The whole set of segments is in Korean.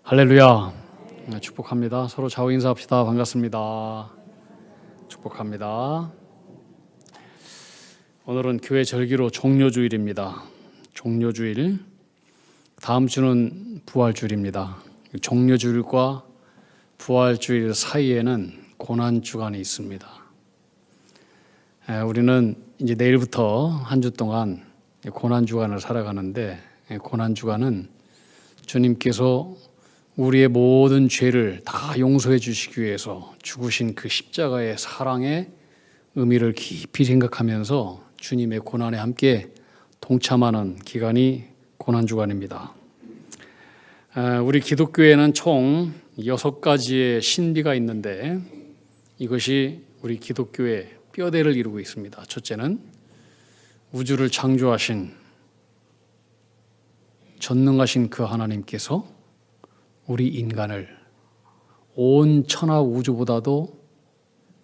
할렐루야. 축복합니다. 서로 좌우 인사합시다. 반갑습니다. 축복합니다. 오늘은 교회 절기로 종료주일입니다. 종료주일. 다음 주는 부활주일입니다. 종료주일과 부활주일 사이에는 고난주간이 있습니다. 우리는 이제 내일부터 한 주 동안 고난주간을 살아가는데, 고난주간은 주님께서 우리의 모든 죄를 다 용서해 주시기 위해서 죽으신 그 십자가의 사랑의 의미를 깊이 생각하면서 주님의 고난에 함께 동참하는 기간이 고난주간입니다. 우리 기독교에는 총 6가지의 신비가 있는데 이것이 우리 기독교의 뼈대를 이루고 있습니다. 첫째는 우주를 창조하신 전능하신 그 하나님께서 우리 인간을 온 천하 우주보다도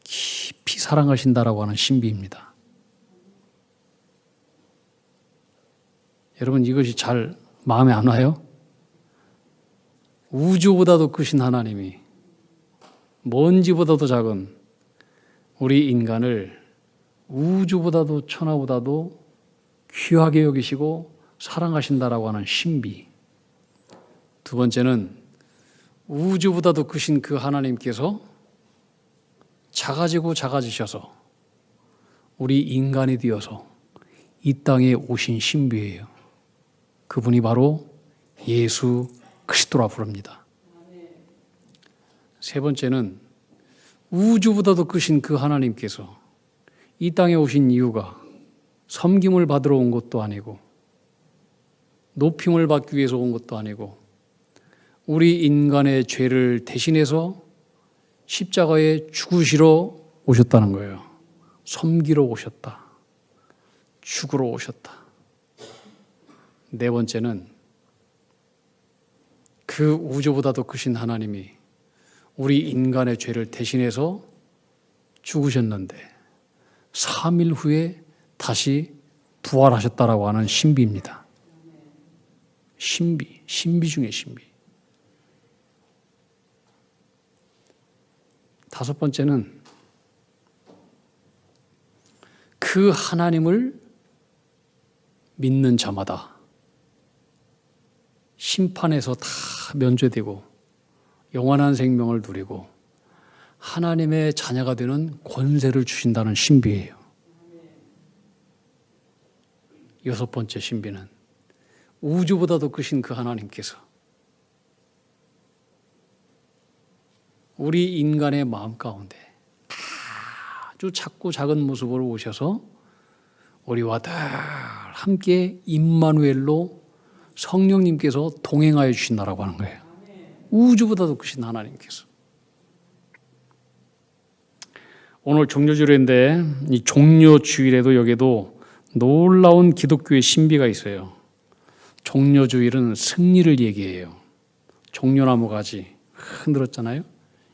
깊이 사랑하신다라고 하는 신비입니다. 여러분, 이것이 잘 마음에 안 와요? 우주보다도 크신 하나님이 먼지보다도 작은 우리 인간을 우주보다도 천하보다도 귀하게 여기시고 사랑하신다라고 하는 신비. 두 번째는 우주보다도 크신 그 하나님께서 작아지고 작아지셔서 우리 인간이 되어서 이 땅에 오신 신비예요. 그분이 바로 예수 그리스도라 부릅니다. 세 번째는 우주보다도 크신 그 하나님께서 이 땅에 오신 이유가 섬김을 받으러 온 것도 아니고 높임을 받기 위해서 온 것도 아니고 우리 인간의 죄를 대신해서 십자가에 죽으시러 오셨다는 거예요. 섬기러 오셨다. 죽으러 오셨다. 네 번째는 그 우주보다도 크신 하나님이 우리 인간의 죄를 대신해서 죽으셨는데 3일 후에 다시 부활하셨다라고 하는 신비입니다. 신비 중에 신비. 다섯 번째는 그 하나님을 믿는 자마다 심판에서 다 면죄되고 영원한 생명을 누리고 하나님의 자녀가 되는 권세를 주신다는 신비예요. 여섯 번째 신비는 우주보다도 크신 그 하나님께서 우리 인간의 마음 가운데 아주 작고 작은 모습으로 오셔서 우리와 늘 함께 임마누엘로 성령님께서 동행하여 주신다라고 하는 거예요. 우주보다도 크신 하나님께서. 오늘 종료주일인데 이 종료주일에도 여기도 놀라운 기독교의 신비가 있어요. 종료주일은 승리를 얘기해요. 종려나무 가지 흔들었잖아요.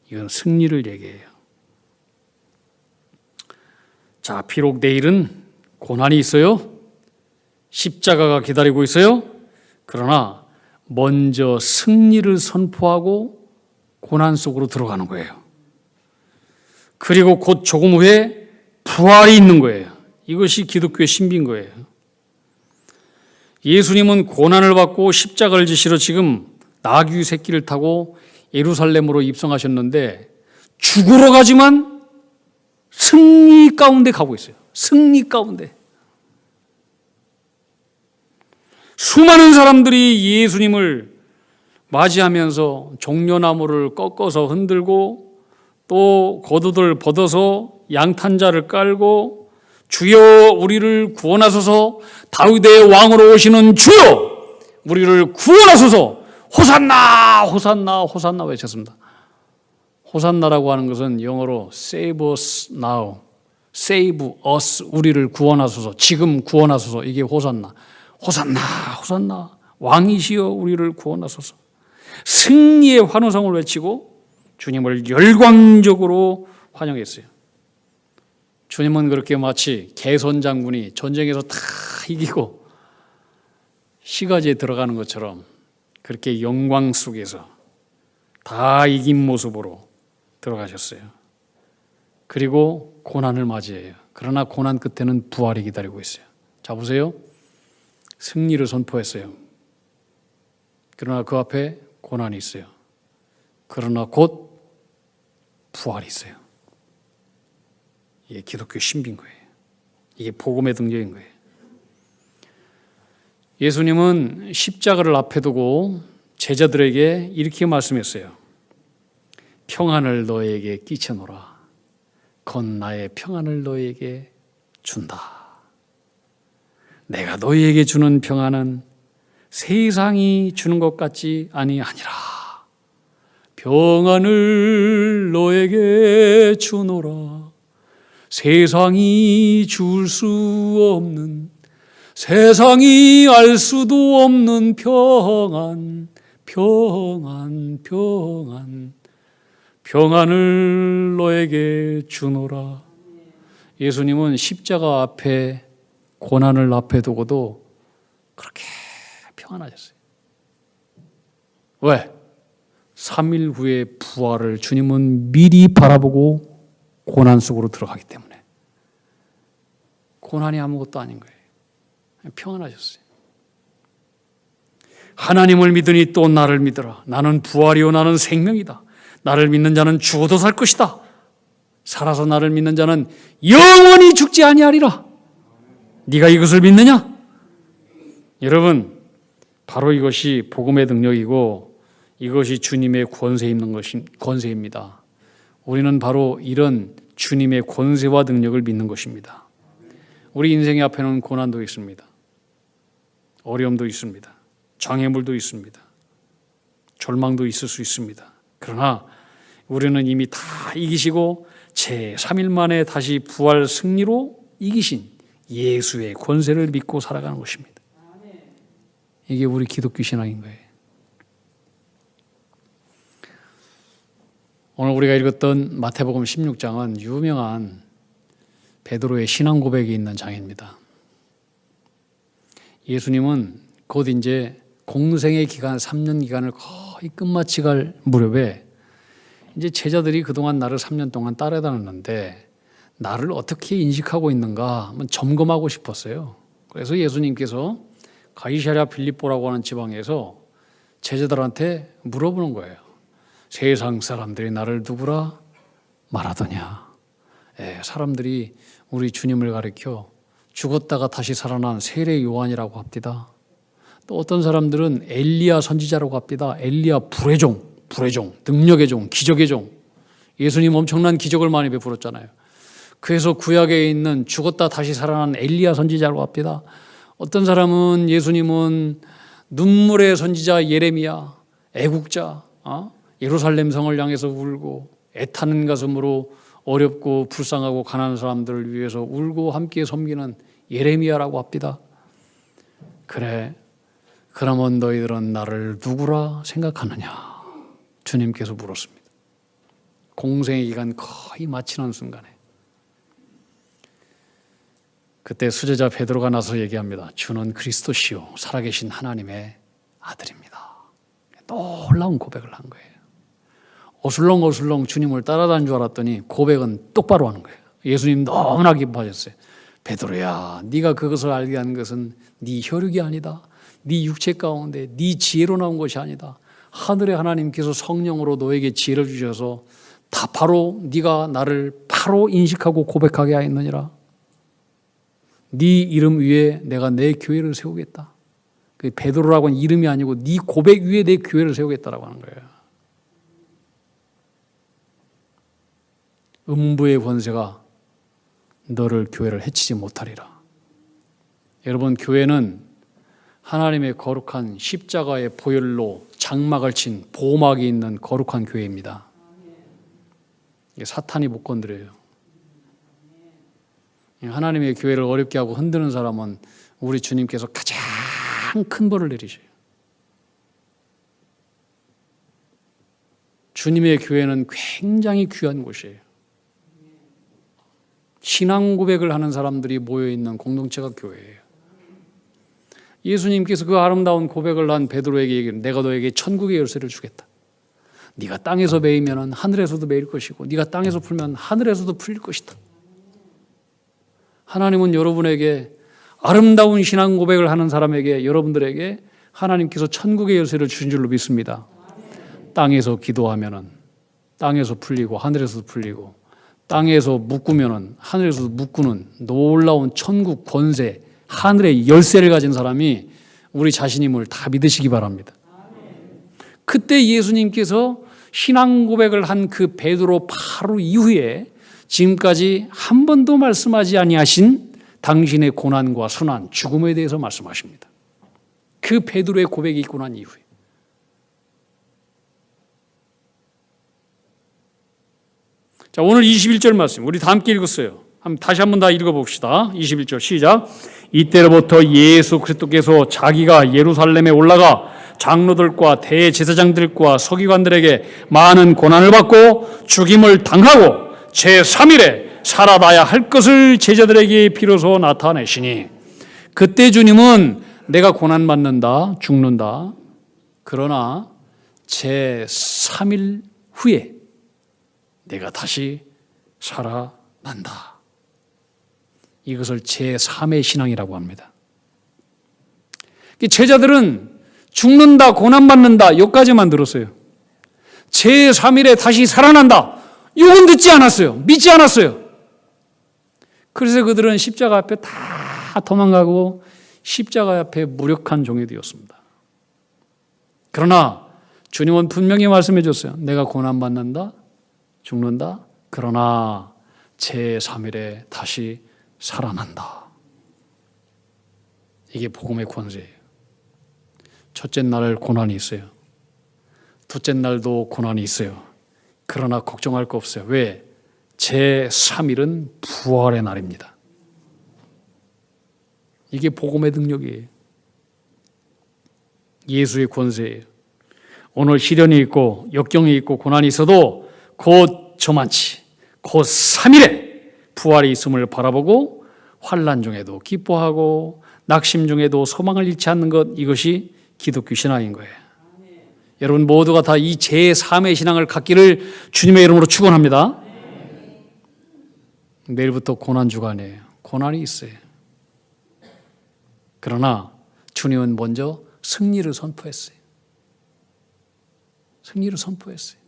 이건 승리를 얘기해요. 자, 비록 내일은 고난이 있어요. 십자가가 기다리고 있어요. 그러나 먼저 승리를 선포하고 고난 속으로 들어가는 거예요. 그리고 곧 조금 후에 부활이 있는 거예요. 이것이 기독교의 신비인 거예요. 예수님은 고난을 받고 십자가를 지시러 지금 나귀 새끼를 타고 예루살렘으로 입성하셨는데 죽으러 가지만 승리 가운데 가고 있어요. 승리 가운데. 수많은 사람들이 예수님을 맞이하면서 종려나무를 꺾어서 흔들고 또 겉옷을 벗어서 양탄자를 깔고 주여 우리를 구원하소서, 다윗의 왕으로 오시는 주여 우리를 구원하소서, 호산나 호산나 호산나 외쳤습니다. 호산나라고 하는 것은 영어로 save us now, save us, 우리를 구원하소서, 지금 구원하소서, 이게 호산나. 호산나 호산나 왕이시여 우리를 구원하소서. 승리의 환호성을 외치고 주님을 열광적으로 환영했어요. 주님은 그렇게 마치 개선 장군이 전쟁에서 다 이기고 시가지에 들어가는 것처럼 그렇게 영광 속에서 다 이긴 모습으로 들어가셨어요. 그리고 고난을 맞이해요. 그러나 고난 끝에는 부활이 기다리고 있어요. 자, 보세요. 승리를 선포했어요. 그러나 그 앞에 고난이 있어요. 그러나 곧 부활이 있어요. 이게 기독교 신비인 거예요. 이게 복음의 등력인 거예요. 예수님은 십자가를 앞에 두고 제자들에게 이렇게 말씀했어요. 평안을 너에게 끼쳐노라. 건 나의 평안을 너에게 준다. 내가 너희에게 주는 평안은 세상이 주는 것 같지 아니하니라. 평안을 너에게 주노라. 세상이 줄 수 없는, 세상이 알 수도 없는 평안, 평안, 평안, 평안을 너에게 주노라. 예수님은 십자가 앞에 고난을 앞에 두고도 그렇게 평안하셨어요. 왜? 3일 후에 부활을 주님은 미리 바라보고 고난 속으로 들어가기 때문에. 고난이 아무것도 아닌 거예요. 평안하셨어요. 하나님을 믿으니 또 나를 믿으라. 나는 부활이요 나는 생명이다. 나를 믿는 자는 죽어도 살 것이다. 살아서 나를 믿는 자는 영원히 죽지 아니하리라. 네가 이것을 믿느냐? 여러분, 바로 이것이 복음의 능력이고 이것이 주님의 권세 있는 권세입니다. 우리는 바로 이런 주님의 권세와 능력을 믿는 것입니다. 우리 인생의 앞에는 고난도 있습니다. 어려움도 있습니다. 장애물도 있습니다. 절망도 있을 수 있습니다. 그러나 우리는 이미 다 이기시고 제3일 만에 다시 부활 승리로 이기신 예수의 권세를 믿고 살아가는 것입니다. 이게 우리 기독교 신앙인 거예요. 오늘 우리가 읽었던 마태복음 16장은 유명한 베드로의 신앙 고백이 있는 장입니다. 예수님은 곧 이제 공생의 기간 3년 기간을 거의 끝마치 갈 무렵에 이제 제자들이 그동안 나를 3년 동안 따라다녔는데 나를 어떻게 인식하고 있는가 한번 점검하고 싶었어요. 그래서 예수님께서 가이사랴 빌립보라고 하는 지방에서 제자들한테 물어보는 거예요. 세상 사람들이 나를 누구라 말하더냐. 사람들이 우리 주님을 가리켜 죽었다가 다시 살아난 세례 요한이라고 합디다. 또 어떤 사람들은 엘리야 선지자라고 합디다. 엘리야 불의 종, 능력의 종, 기적의 종. 예수님 엄청난 기적을 많이 베풀었잖아요. 그래서 구약에 있는 죽었다 다시 살아난 엘리야 선지자라고 합디다. 어떤 사람은 예수님은 눈물의 선지자 예레미야, 애국자, 예루살렘 성을 향해서 울고 애타는 가슴으로 어렵고 불쌍하고 가난한 사람들을 위해서 울고 함께 섬기는 예레미야라고 합디다. 그래, 그러면 너희들은 나를 누구라 생각하느냐? 주님께서 물었습니다. 공생의 기간 거의 마치는 순간에 그때 수제자 베드로가 나서 얘기합니다. 주는 그리스도시요 살아계신 하나님의 아들입니다. 놀라운 고백을 한 거예요. 어슬렁어슬렁 주님을 따라다닌 줄 알았더니 고백은 똑바로 하는 거예요. 예수님 너무나 기뻐하셨어요. 베드로야, 네가 그것을 알게 한 것은 네 혈육이 아니다. 네 육체 가운데 네 지혜로 나온 것이 아니다. 하늘의 하나님께서 성령으로 너에게 지혜를 주셔서 다 바로 네가 나를 바로 인식하고 고백하게 하였느니라. 네 이름 위에 내가 내 교회를 세우겠다. 그 베드로라고 하는 이름이 아니고 네 고백 위에 내 교회를 세우겠다라고 하는 거예요. 음부의 권세가 너를 교회를 해치지 못하리라. 여러분, 교회는 하나님의 거룩한 십자가의 보혈로 장막을 친 보호막이 있는 거룩한 교회입니다. 사탄이 못 건드려요. 하나님의 교회를 어렵게 하고 흔드는 사람은 우리 주님께서 가장 큰 벌을 내리셔요. 주님의 교회는 굉장히 귀한 곳이에요. 신앙 고백을 하는 사람들이 모여있는 공동체가 교회예요. 예수님께서 그 아름다운 고백을 한 베드로에게 얘기를, 내가 너에게 천국의 열쇠를 주겠다. 네가 땅에서 베이면 하늘에서도 베일 것이고 네가 땅에서 풀면 하늘에서도 풀릴 것이다. 하나님은 여러분에게 아름다운 신앙 고백을 하는 사람에게 여러분들에게 하나님께서 천국의 열쇠를 주신 줄로 믿습니다. 땅에서 기도하면 땅에서 풀리고 하늘에서도 풀리고 땅에서 묶으면 하늘에서도 묶는 놀라운 천국 권세, 하늘의 열쇠를 가진 사람이 우리 자신임을 다 믿으시기 바랍니다. 그때 예수님께서 신앙 고백을 한 그 베드로 바로 이후에 지금까지 한 번도 말씀하지 아니하신 당신의 고난과 순환, 죽음에 대해서 말씀하십니다. 그 베드로의 고백이 있고 난 이후에. 자, 오늘 21절 말씀 우리 다 함께 읽었어요. 다시 한번 다 읽어봅시다. 21절 시작. 이때로부터 예수 그리스도께서 자기가 예루살렘에 올라가 장로들과 대제사장들과 서기관들에게 많은 고난을 받고 죽임을 당하고 제3일에 살아나야 할 것을 제자들에게 비로소 나타내시니 그때 주님은 내가 고난받는다, 죽는다. 그러나 제3일 후에 내가 다시 살아난다. 이것을 제3의 신앙이라고 합니다. 제자들은 죽는다, 고난받는다 여기까지만 들었어요. 제3일에 다시 살아난다. 이건 듣지 않았어요. 믿지 않았어요. 그래서 그들은 십자가 앞에 다 도망가고 십자가 앞에 무력한 종이 되었습니다. 그러나 주님은 분명히 말씀해 줬어요. 내가 고난받는다, 죽는다. 그러나 제3일에 다시 살아난다. 이게 복음의 권세예요. 첫째 날 고난이 있어요. 둘째 날도 고난이 있어요. 그러나 걱정할 거 없어요. 왜? 제3일은 부활의 날입니다. 이게 복음의 능력이에요. 예수의 권세예요. 오늘 시련이 있고 역경이 있고 고난이 있어도 곧 저만치 곧 3일에 부활이 있음을 바라보고 환난 중에도 기뻐하고 낙심 중에도 소망을 잃지 않는 것, 이것이 기독교 신앙인 거예요. 여러분 모두가 다 이 제3의 신앙을 갖기를 주님의 이름으로 축원합니다. 내일부터 고난 주간이에요. 고난이 있어요. 그러나 주님은 먼저 승리를 선포했어요. 승리를 선포했어요.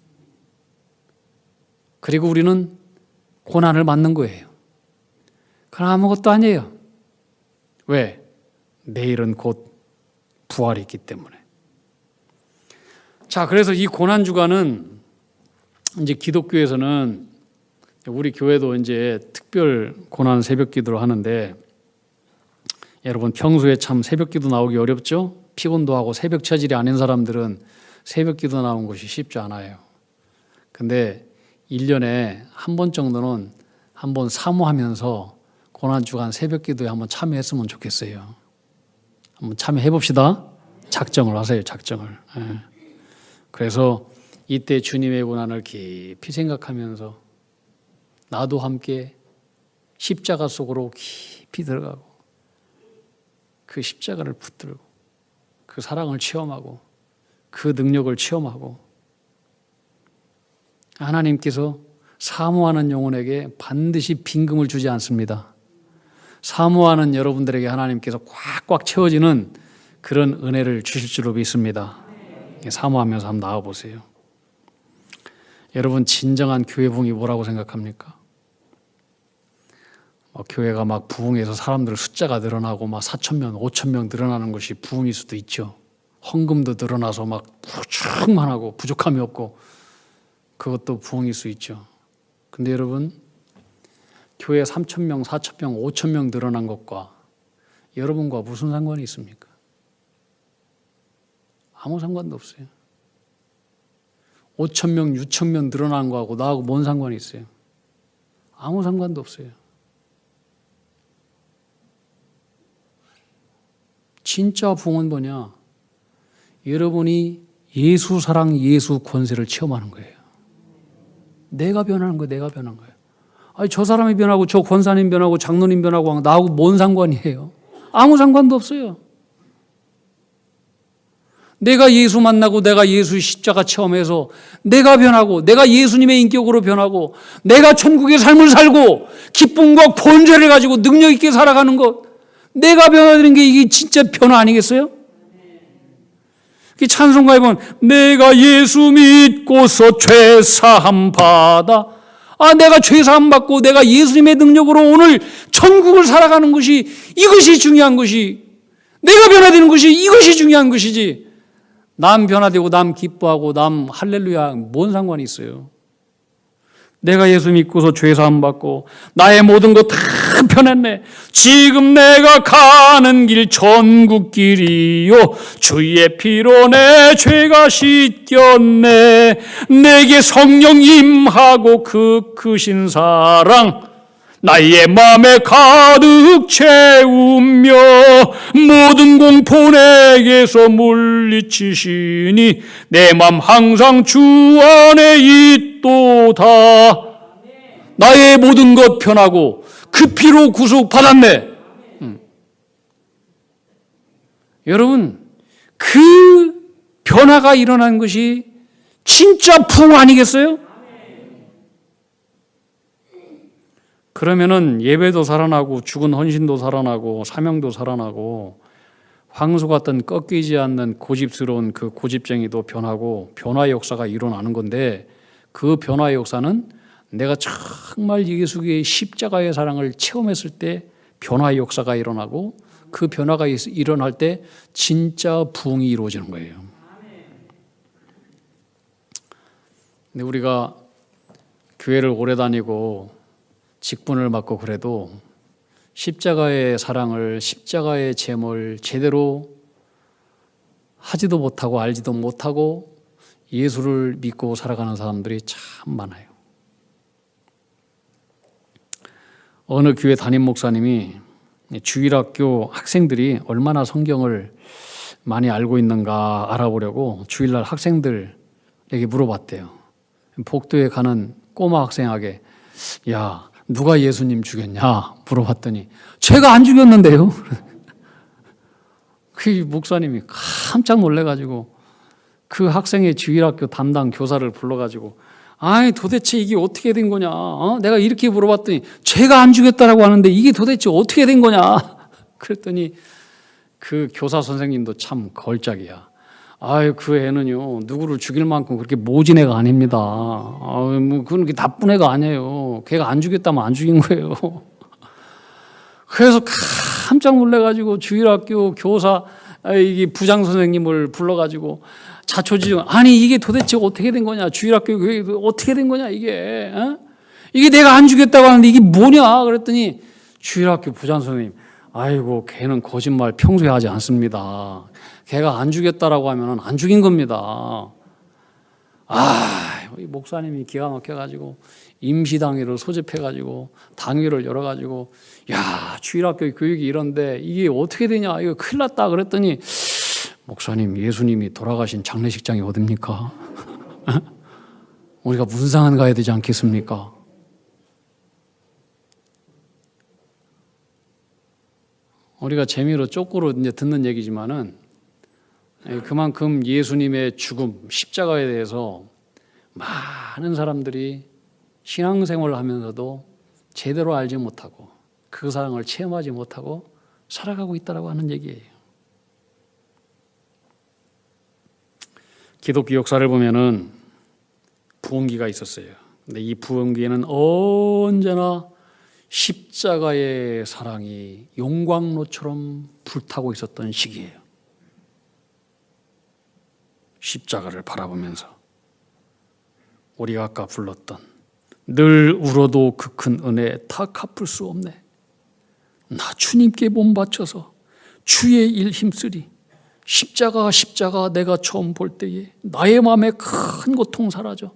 그리고 우리는 고난을 맞는 거예요. 그러나 아무것도 아니에요. 왜? 내일은 곧 부활이 있기 때문에. 자, 그래서 이 고난 주간은 이제 기독교에서는 우리 교회도 이제 특별 고난 새벽 기도를 하는데 여러분 평소에 참 새벽 기도 나오기 어렵죠? 피곤도 하고 새벽 체질이 아닌 사람들은 새벽 기도 나온 것이 쉽지 않아요. 근데 1년에 한 번 정도는 한번 사모하면서 고난 주간 새벽 기도에 한번 참여했으면 좋겠어요. 한번 참여해 봅시다. 작정을 하세요. 작정을. 그래서 이때 주님의 고난을 깊이 생각하면서 나도 함께 십자가 속으로 깊이 들어가고 그 십자가를 붙들고 그 사랑을 체험하고 그 능력을 체험하고 하나님께서 사모하는 영혼에게 반드시 빈금을 주지 않습니다. 사모하는 여러분들에게 하나님께서 꽉꽉 채워지는 그런 은혜를 주실 줄로 믿습니다. 사모하면서 한번 나와보세요. 여러분 진정한 교회 부흥이 뭐라고 생각합니까? 교회가 막 부흥해서 사람들 숫자가 늘어나고 막 4,000명, 5,000명 늘어나는 것이 부흥일 수도 있죠. 헌금도 늘어나서 막 충만하고 부족함이 없고 그것도 부흥일 수 있죠. 근데 여러분 교회 3,000명, 4,000명, 5,000명 늘어난 것과 여러분과 무슨 상관이 있습니까? 아무 상관도 없어요. 5,000명, 6,000명 늘어난 거하고 나하고 뭔 상관이 있어요? 아무 상관도 없어요. 진짜 부흥은 뭐냐? 여러분이 예수 사랑, 예수 권세를 체험하는 거예요. 내가 변하는 거예요. 내가 변한 거예요. 아니, 저 사람이 변하고 저 권사님 변하고 장로님 변하고 나하고 뭔 상관이에요? 아무 상관도 없어요. 내가 예수 만나고 내가 예수 십자가 체험해서 내가 변하고 내가 예수님의 인격으로 변하고 내가 천국의 삶을 살고 기쁨과 권세를 가지고 능력 있게 살아가는 것, 내가 변화되는 게 이게 진짜 변화 아니겠어요? 찬송가에 보면 내가 예수 믿고서 죄사함 받아, 내가 죄사함 받고 내가 예수님의 능력으로 오늘 천국을 살아가는 것이, 이것이 중요한 것이, 내가 변화되는 것이 이것이 중요한 것이지, 남 변화되고 남 기뻐하고 남 할렐루야 뭔 상관이 있어요? 내가 예수 믿고서 죄사함 받고 나의 모든 것 다 편했네. 지금 내가 가는 길 천국길이요 주의 피로 내 죄가 씻겼네. 내게 성령 임하고 그 크신 사랑 나의 맘에 가득 채우며 모든 공포 내게서 물리치시니 내 맘 항상 주 안에 있도다. 나의 모든 것 편하고 그 피로 구속 받았네. 여러분, 그 변화가 일어난 것이 진짜 부흥 아니겠어요? 그러면은 예배도 살아나고 죽은 헌신도 살아나고 사명도 살아나고 황소 같은 꺾이지 않는 고집스러운 그 고집쟁이도 변하고 변화의 역사가 일어나는 건데, 그 변화의 역사는 내가 정말 예수의 십자가의 사랑을 체험했을 때 변화의 역사가 일어나고, 그 변화가 일어날 때 진짜 부흥이 이루어지는 거예요. 근데 우리가 교회를 오래 다니고 직분을 맡고 그래도 십자가의 사랑을, 십자가의 잼을 제대로 하지도 못하고 알지도 못하고 예수를 믿고 살아가는 사람들이 참 많아요. 어느 교회 담임 목사님이 주일학교 학생들이 얼마나 성경을 많이 알고 있는가 알아보려고 주일날 학생들에게 물어봤대요. 복도에 가는 꼬마 학생에게 야, 누가 예수님 죽였냐 물어봤더니 제가 안 죽였는데요. 그 목사님이 깜짝 놀래가지고 그 학생의 주일학교 담당 교사를 불러가지고 아니 도대체 이게 어떻게 된 거냐, 내가 이렇게 물어봤더니 제가 안 죽였다라고 하는데 이게 도대체 어떻게 된 거냐 그랬더니 그 교사 선생님도 참 걸작이야. 아유, 그 애는요 누구를 죽일 만큼 그렇게 모진 애가 아닙니다. 뭐 그렇게 나쁜 애가 아니에요. 걔가 안 죽였다면 안 죽인 거예요. 그래서 깜짝 놀래가지고 주일학교 교사 이게 부장 선생님을 불러가지고 자초지종, 아니 이게 도대체 어떻게 된 거냐, 주일학교 교회 어떻게 된 거냐 이게, 이게 내가 안 죽였다고 하는데 이게 뭐냐 그랬더니 주일학교 부장 선생님, 아이고 걔는 거짓말 평소에 하지 않습니다. 걔가 안 죽였다라고 하면 안 죽인 겁니다. 이 목사님이 기가 막혀가지고 임시당회를 소집해가지고 당회를 열어가지고 야, 주일학교 교육이 이런데 이게 어떻게 되냐, 이거 큰일 났다 그랬더니 목사님, 예수님이 돌아가신 장례식장이 어딥니까? 우리가 문상한 가야 되지 않겠습니까? 우리가 재미로 쪽으로 이제 듣는 얘기지만은 그만큼 예수님의 죽음, 십자가에 대해서 많은 사람들이 신앙생활을 하면서도 제대로 알지 못하고 그 사랑을 체험하지 못하고 살아가고 있다고 하는 얘기예요. 기독교 역사를 보면은 부흥기가 있었어요. 근데 이 부흥기에는 언제나 십자가의 사랑이 용광로처럼 불타고 있었던 시기예요. 십자가를 바라보면서 우리가 아까 불렀던 늘 울어도 그 큰 은혜 다 갚을 수 없네. 나 주님께 몸 바쳐서 주의 일 힘쓰리. 십자가 내가 처음 볼 때에 나의 마음에 큰 고통 사라져.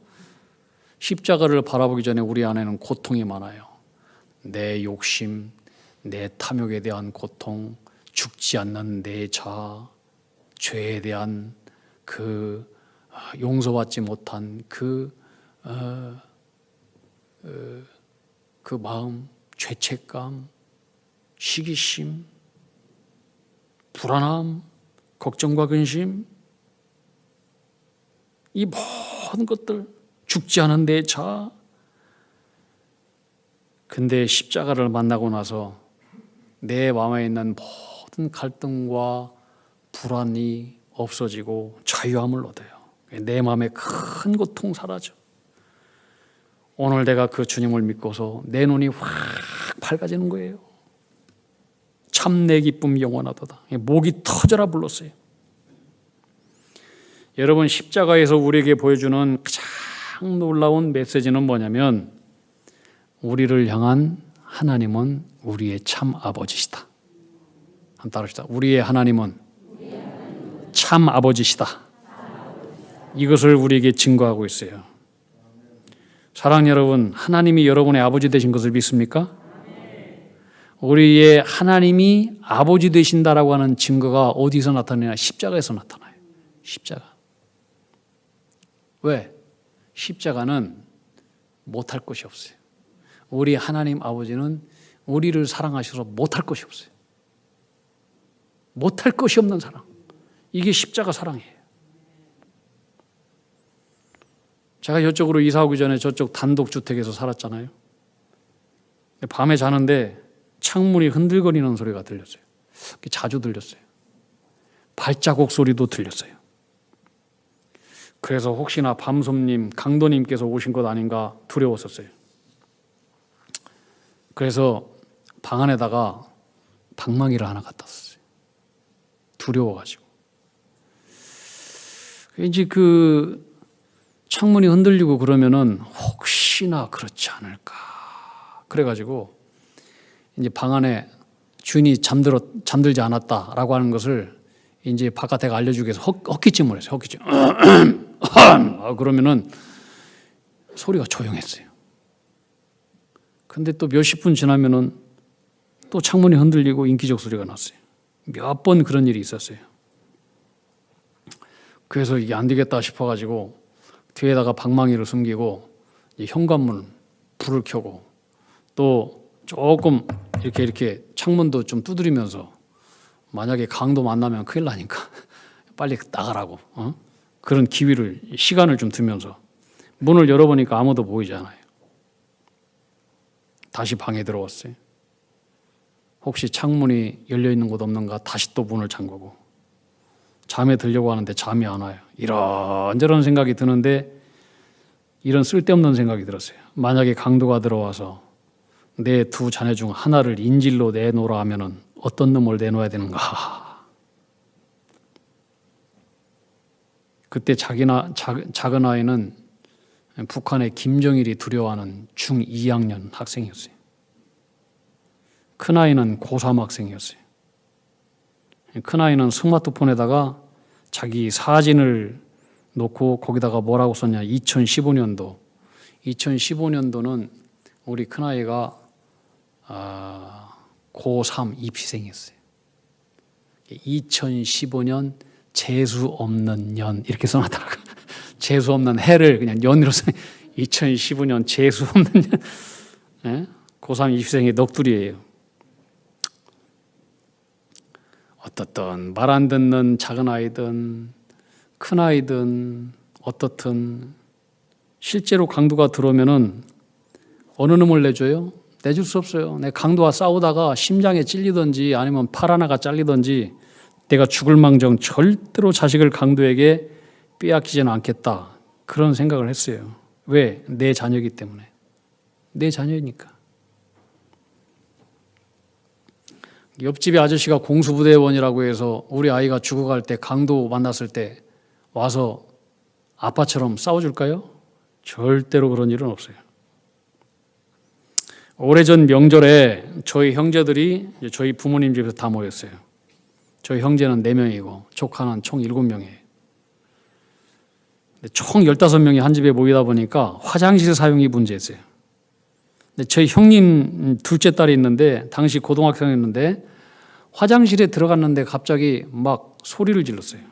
십자가를 바라보기 전에 우리 안에는 고통이 많아요. 내 욕심, 내 탐욕에 대한 고통, 죽지 않는 내 자아, 죄에 대한 그 용서받지 못한 그 마음, 죄책감, 시기심, 불안함, 걱정과 근심, 이 모든 것들, 죽지 않은 내 자. 근데 십자가를 만나고 나서 내 마음에 있는 모든 갈등과 불안이 없어지고 자유함을 얻어요. 내 마음에 큰 고통 사라져. 오늘 내가 그 주님을 믿고서 내 눈이 확 밝아지는 거예요. 참 내 기쁨 영원하도다. 목이 터져라 불렀어요. 여러분, 십자가에서 우리에게 보여주는 가장 놀라운 메시지는 뭐냐면, 우리를 향한 하나님은 우리의 참 아버지시다. 한번 따라합시다. 우리의 하나님은 참 아버지시다. 이것을 우리에게 증거하고 있어요. 사랑하는 여러분, 하나님이 여러분의 아버지 되신 것을 믿습니까? 우리의 하나님이 아버지 되신다라고 하는 증거가 어디서 나타나냐? 십자가에서 나타나요. 십자가. 왜? 십자가는 못할 것이 없어요. 우리 하나님 아버지는 우리를 사랑하셔서 못할 것이 없어요. 못할 것이 없는 사랑. 이게 십자가 사랑이에요. 제가 이쪽으로 이사 오기 전에 저쪽 단독주택에서 살았잖아요. 밤에 자는데 창문이 흔들거리는 소리가 들렸어요. 자주 들렸어요. 발자국 소리도 들렸어요. 그래서 혹시나 밤손님, 강도님께서 오신 것 아닌가 두려웠었어요. 그래서 방 안에다가 방망이를 하나 갖다 놨어요. 두려워가지고. 이제 그 창문이 흔들리고 그러면은 혹시나 그렇지 않을까. 그래가지고 이제 방 안에 주인이 잠들지 않았다라고 하는 것을 이제 바깥에가 알려주기 위해서 헛기침을 했어요. 헛기침. 그러면은 소리가 조용했어요. 근데 또 몇십 분 지나면은 또 창문이 흔들리고 인기적 소리가 났어요. 몇 번 그런 일이 있었어요. 그래서 이게 안 되겠다 싶어가지고 뒤에다가 방망이를 숨기고 현관문 불을 켜고 또 조금 이렇게 창문도 좀 두드리면서 만약에 강도 만나면 큰일 나니까 빨리 나가라고 그런 시간을 좀 두면서 문을 열어보니까 아무도 보이지 않아요. 다시 방에 들어왔어요. 혹시 창문이 열려있는 곳 없는가 다시 또 문을 잠그고 잠에 들려고 하는데 잠이 안 와요. 이런저런 생각이 드는데 이런 쓸데없는 생각이 들었어요. 만약에 강도가 들어와서 내 두 자녀 중 하나를 인질로 내놓으라 하면은 어떤 놈을 내놓아야 되는가. 그때 작은 아이는 북한의 김정일이 두려워하는 중2학년 학생이었어요. 큰 아이는 고3 학생이었어요. 큰 아이는 스마트폰에다가 자기 사진을 놓고 거기다가 뭐라고 썼냐. 2015년도는 우리 큰 아이가 고3 입시생이었어요. 2015년 재수 없는 년 이렇게 써놨더라고요. 재수 없는 해를 그냥 년으로 써. 2015년 재수 없는 년. 네? 고3 입시생의 넋두리예요. 어떻든 말 안 듣는 작은 아이든 큰 아이든 어떻든 실제로 강도가 들어오면은 어느 놈을 내줘요? 내줄 수 없어요. 내 강도와 싸우다가 심장에 찔리든지 아니면 팔 하나가 잘리든지 내가 죽을 망정 절대로 자식을 강도에게 빼앗기지는 않겠다. 그런 생각을 했어요. 왜? 내 자녀이기 때문에. 내 자녀이니까. 옆집의 아저씨가 공수부대원이라고 해서 우리 아이가 죽어갈 때 강도 만났을 때 와서 아빠처럼 싸워줄까요? 절대로 그런 일은 없어요. 오래전 명절에 저희 형제들이 저희 부모님 집에서 다 모였어요. 저희 형제는 4명이고 조카는 총 7명이에요. 총 15명이 한 집에 모이다 보니까 화장실 사용이 문제였어요. 저희 형님 둘째 딸이 있는데 당시 고등학생이었는데 화장실에 들어갔는데 갑자기 막 소리를 질렀어요.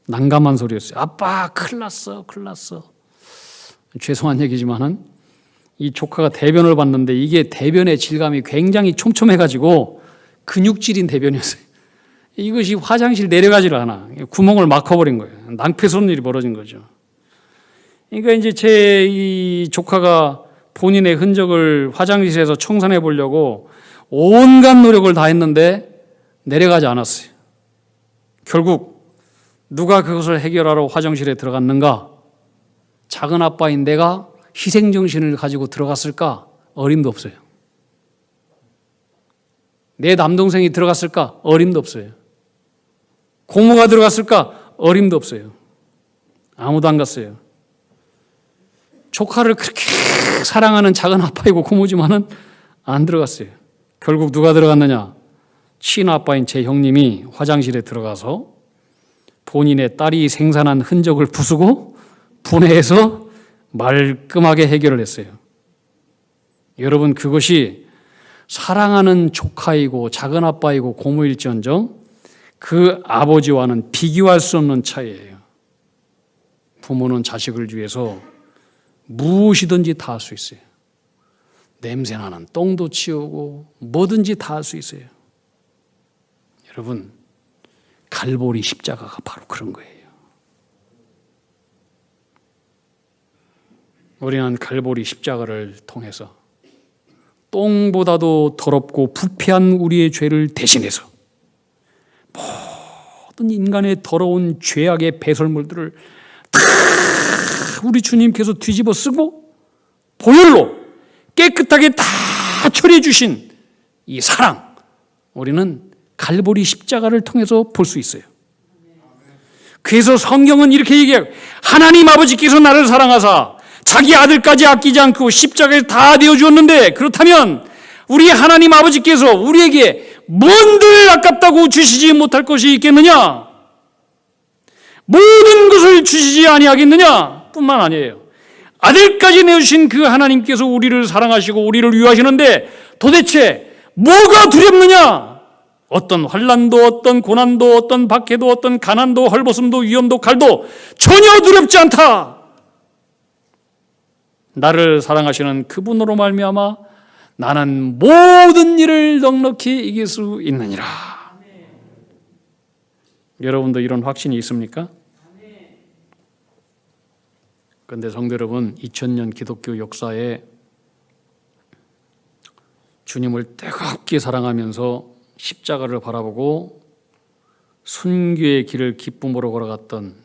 난감한 소리였어요. 아빠 큰일 났어. 죄송한 얘기지만은 이 조카가 대변을 봤는데 이게 대변의 질감이 굉장히 촘촘해가지고 근육질인 대변이었어요. 이것이 화장실 내려가지를 않아. 구멍을 막 커버린 거예요. 낭패스러운 일이 벌어진 거죠. 그러니까 이제 제 이 조카가 본인의 흔적을 화장실에서 청산해 보려고 온갖 노력을 다 했는데 내려가지 않았어요. 결국 누가 그것을 해결하러 화장실에 들어갔는가? 작은 아빠인 내가 희생정신을 가지고 들어갔을까? 어림도 없어요. 내 남동생이 들어갔을까? 어림도 없어요. 고모가 들어갔을까? 어림도 없어요. 아무도 안 갔어요. 조카를 그렇게 사랑하는 작은 아빠이고 고모지만은 안 들어갔어요. 결국 누가 들어갔느냐? 친아빠인 제 형님이 화장실에 들어가서 본인의 딸이 생산한 흔적을 부수고 분해해서 말끔하게 해결을 했어요. 여러분, 그것이 사랑하는 조카이고 작은 아빠이고 고모일지언정 그 아버지와는 비교할 수 없는 차이예요. 부모는 자식을 위해서 무엇이든지 다 할 수 있어요. 냄새나는 똥도 치우고 뭐든지 다 할 수 있어요. 여러분, 갈보리 십자가가 바로 그런 거예요. 우리는 갈보리 십자가를 통해서 똥보다도 더럽고 부패한 우리의 죄를 대신해서 모든 인간의 더러운 죄악의 배설물들을 다 우리 주님께서 뒤집어 쓰고 보혈로 깨끗하게 다 처리해 주신 이 사랑, 우리는 갈보리 십자가를 통해서 볼 수 있어요. 그래서 성경은 이렇게 얘기해요. 하나님 아버지께서 나를 사랑하사 자기 아들까지 아끼지 않고 십자가에 다 내어주었는데, 그렇다면 우리 하나님 아버지께서 우리에게 뭔들 아깝다고 주시지 못할 것이 있겠느냐? 모든 것을 주시지 아니하겠느냐? 뿐만 아니에요. 아들까지 내어주신 그 하나님께서 우리를 사랑하시고 우리를 위하시는데 도대체 뭐가 두렵느냐? 어떤 환난도, 어떤 고난도, 어떤 박해도, 어떤 가난도, 헐벗음도, 위험도, 칼도 전혀 두렵지 않다. 나를 사랑하시는 그분으로 말미암아 나는 모든 일을 넉넉히 이길 수 있느니라. 여러분도 이런 확신이 있습니까? 그런데 성도 여러분, 2000년 기독교 역사에 주님을 뜨겁게 사랑하면서 십자가를 바라보고 순교의 길을 기쁨으로 걸어갔던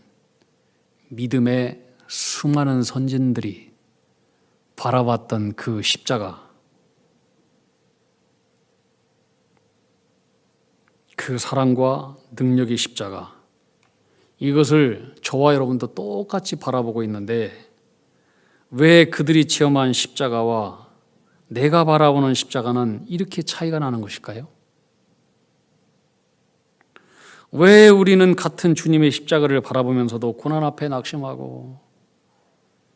믿음의 수많은 선진들이 바라봤던 그 십자가, 그 사랑과 능력의 십자가, 이것을 저와 여러분도 똑같이 바라보고 있는데 왜 그들이 체험한 십자가와 내가 바라보는 십자가는 이렇게 차이가 나는 것일까요? 왜 우리는 같은 주님의 십자가를 바라보면서도 고난 앞에 낙심하고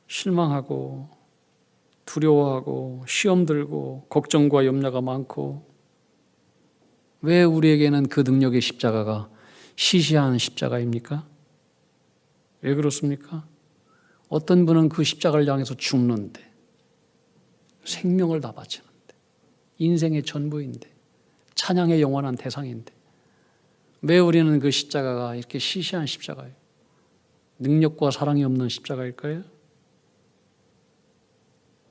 실망하고 두려워하고 시험 들고 걱정과 염려가 많고, 왜 우리에게는 그 능력의 십자가가 시시한 십자가입니까? 왜 그렇습니까? 어떤 분은 그 십자가를 향해서 죽는데, 생명을 다 바치는데, 인생의 전부인데, 찬양의 영원한 대상인데, 왜 우리는 그 십자가가 이렇게 시시한 십자가예요? 능력과 사랑이 없는 십자가일까요?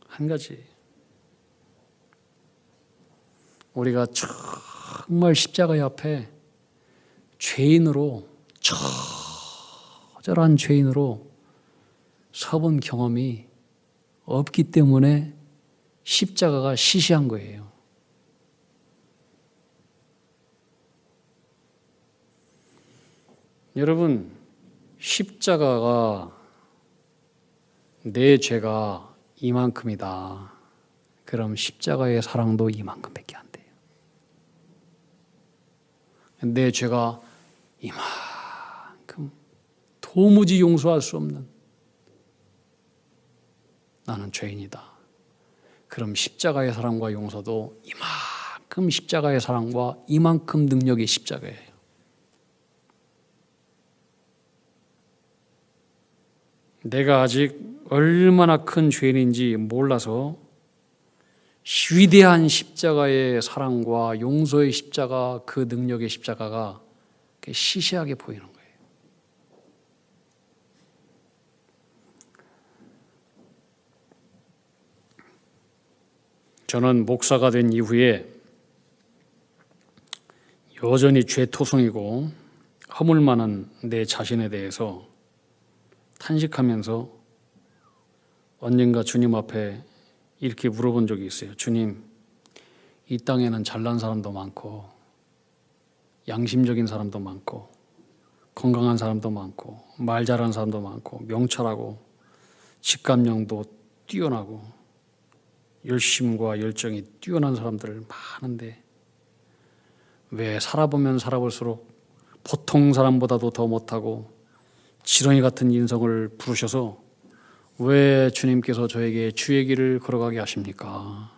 한 가지, 우리가 정말 십자가 앞에 죄인으로, 처절한 죄인으로 서본 경험이 없기 때문에 십자가가 시시한 거예요. 여러분, 십자가가 내 죄가 이만큼이다. 그럼 십자가의 사랑도 이만큼밖에 안 돼요. 내 죄가 이만큼 도무지 용서할 수 없는, 나는 죄인이다. 그럼 십자가의 사랑과 용서도 이만큼 십자가의 사랑과 이만큼 능력의 십자가예요. 내가 아직 얼마나 큰 죄인인지 몰라서 위대한 십자가의 사랑과 용서의 십자가, 그 능력의 십자가가 시시하게 보이는 거예요. 저는 목사가 된 이후에 여전히 죄토성이고 허물 많은 내 자신에 대해서 탄식하면서 언젠가 주님 앞에 이렇게 물어본 적이 있어요. 주님, 이 땅에는 잘난 사람도 많고 양심적인 사람도 많고 건강한 사람도 많고 말 잘하는 사람도 많고 명철하고 직감력도 뛰어나고 열심과 열정이 뛰어난 사람들 많은데 왜 살아보면 살아볼수록 보통 사람보다도 더 못하고 지렁이 같은 인성을 부르셔서 왜 주님께서 저에게 주의 길을 걸어가게 하십니까?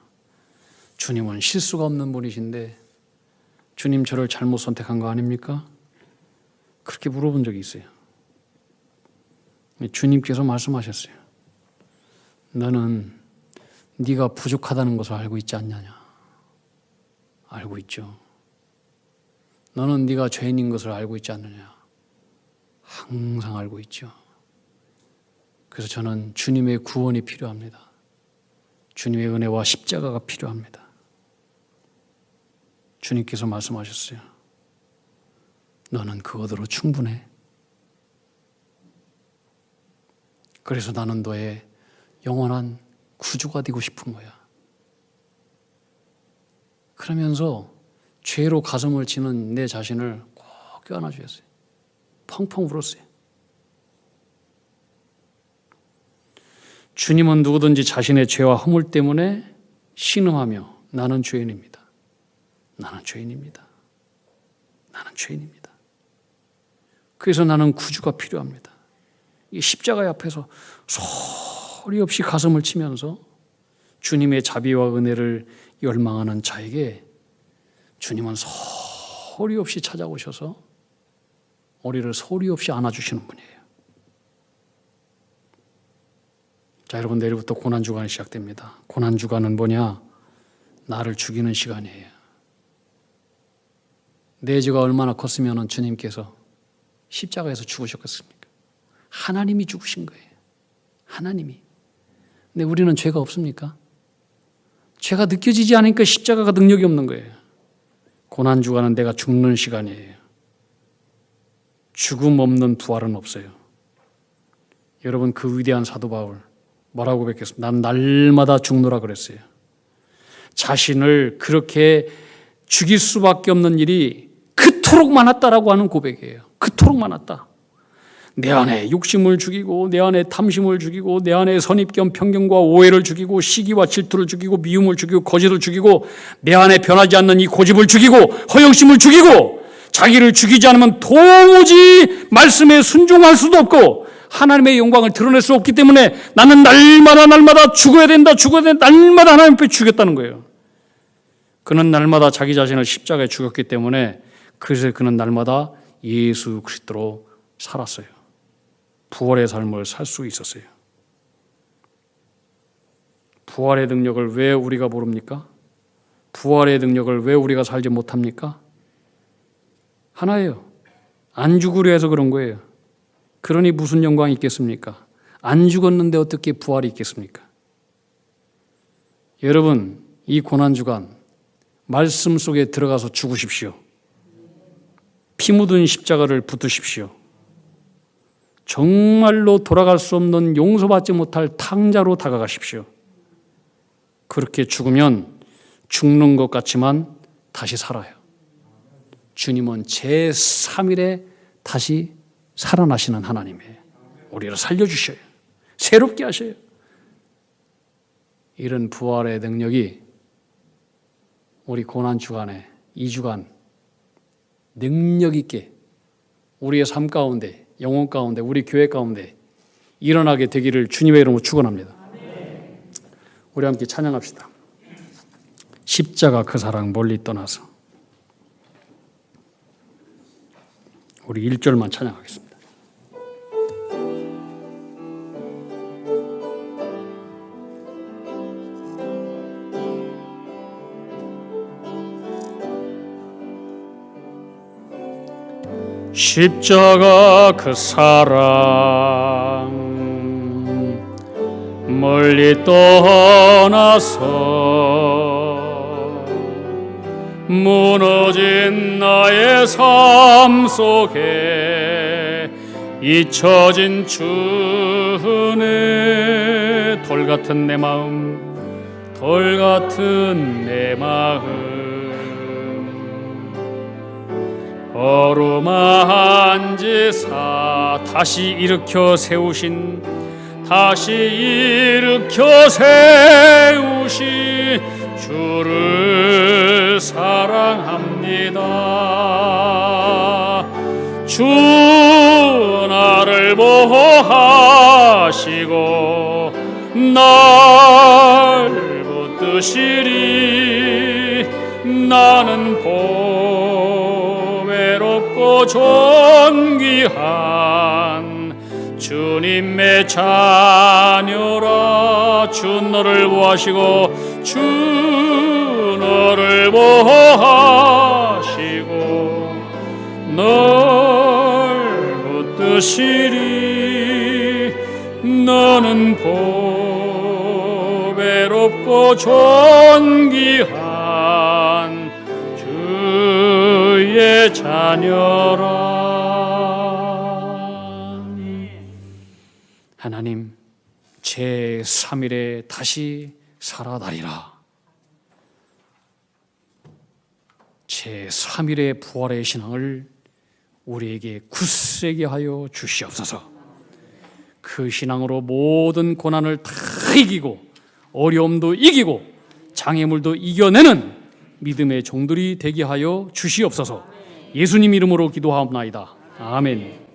주님은 실수가 없는 분이신데 주님 저를 잘못 선택한 거 아닙니까? 그렇게 물어본 적이 있어요. 주님께서 말씀하셨어요. 너는 네가 부족하다는 것을 알고 있지 않느냐? 알고 있죠. 너는 네가 죄인인 것을 알고 있지 않느냐? 항상 알고 있죠. 그래서 저는 주님의 구원이 필요합니다. 주님의 은혜와 십자가가 필요합니다. 주님께서 말씀하셨어요. 너는 그것으로 충분해. 그래서 나는 너의 영원한 구주가 되고 싶은 거야. 그러면서 죄로 가슴을 치는 내 자신을 꼭 껴안아 주셨어요. 펑펑 울었어요. 주님은 누구든지 자신의 죄와 허물 때문에 신음하며 나는 죄인입니다. 나는 죄인입니다. 나는 죄인입니다. 그래서 나는 구주가 필요합니다. 이 십자가 앞에서 소리 없이 가슴을 치면서 주님의 자비와 은혜를 열망하는 자에게 주님은 소리 없이 찾아오셔서 우리를 소리 없이 안아주시는 분이에요. 자, 여러분, 내일부터 고난주간이 시작됩니다. 고난주간은 뭐냐? 나를 죽이는 시간이에요. 내 죄가 얼마나 컸으면 주님께서 십자가에서 죽으셨겠습니까? 하나님이 죽으신 거예요. 하나님이. 근데 우리는 죄가 없습니까? 죄가 느껴지지 않으니까 십자가가 능력이 없는 거예요. 고난주간은 내가 죽는 시간이에요. 죽음 없는 부활은 없어요. 여러분, 그 위대한 사도 바울 뭐라고 고백했습니까? 난 날마다 죽노라 그랬어요. 자신을 그렇게 죽일 수밖에 없는 일이 그토록 많았다라고 하는 고백이에요. 그토록 많았다. 내 안에 욕심을 죽이고 내 안에 탐심을 죽이고 내 안에 선입견 편견과 오해를 죽이고 시기와 질투를 죽이고 미움을 죽이고 거짓을 죽이고 내 안에 변하지 않는 이 고집을 죽이고 허영심을 죽이고 자기를 죽이지 않으면 도무지 말씀에 순종할 수도 없고 하나님의 영광을 드러낼 수 없기 때문에 나는 날마다 죽어야 된다. 날마다 하나님 앞에 죽였다는 거예요. 그는 날마다 자기 자신을 십자가에 죽였기 때문에 그래서 그는 날마다 예수 그리스도로 살았어요. 부활의 삶을 살 수 있었어요. 부활의 능력을 왜 우리가 모릅니까? 부활의 능력을 왜 우리가 살지 못합니까? 하나예요. 안 죽으려 해서 그런 거예요. 그러니 무슨 영광이 있겠습니까? 안 죽었는데 어떻게 부활이 있겠습니까? 여러분, 이 고난주간 말씀 속에 들어가서 죽으십시오. 피 묻은 십자가를 붙으십시오. 정말로 돌아갈 수 없는 용서받지 못할 탕자로 다가가십시오. 그렇게 죽으면 죽는 것 같지만 다시 살아요. 주님은 제3일에 다시 살아나시는 하나님이에요. 우리를 살려주셔요. 새롭게 하셔요. 이런 부활의 능력이 우리 고난주간에 2주간 능력 있게 우리의 삶 가운데 영혼 가운데 우리 교회 가운데 일어나게 되기를 주님의 이름으로 축원합니다. 우리 함께 찬양합시다. 십자가 그 사랑 멀리 떠나서. 우리 1절만 찬양하겠습니다. 십자가 그 사랑 멀리 떠나서 무너진 나의 삶 속에 잊혀진 주의 돌같은 내 마음, 돌같은 내 마음, 어루만한 지사 다시 일으켜 세우신, 다시 일으켜 세우신 주를 사랑합니다. 주 나를 보호하시고 날 붙드시리. 나는 보배롭고 존귀한 주님의 자녀라. 주 너를 보호하시고, 주 너를 보호하시고 널 붙드시리. 너는 보배롭고 존귀한 주의 자녀라. 하나님, 제3일에 다시 살아나리라. 제3일의 부활의 신앙을 우리에게 굳세게 하여 주시옵소서. 그 신앙으로 모든 고난을 다 이기고 어려움도 이기고 장애물도 이겨내는 믿음의 종들이 되게 하여 주시옵소서. 예수님 이름으로 기도하옵나이다. 아멘.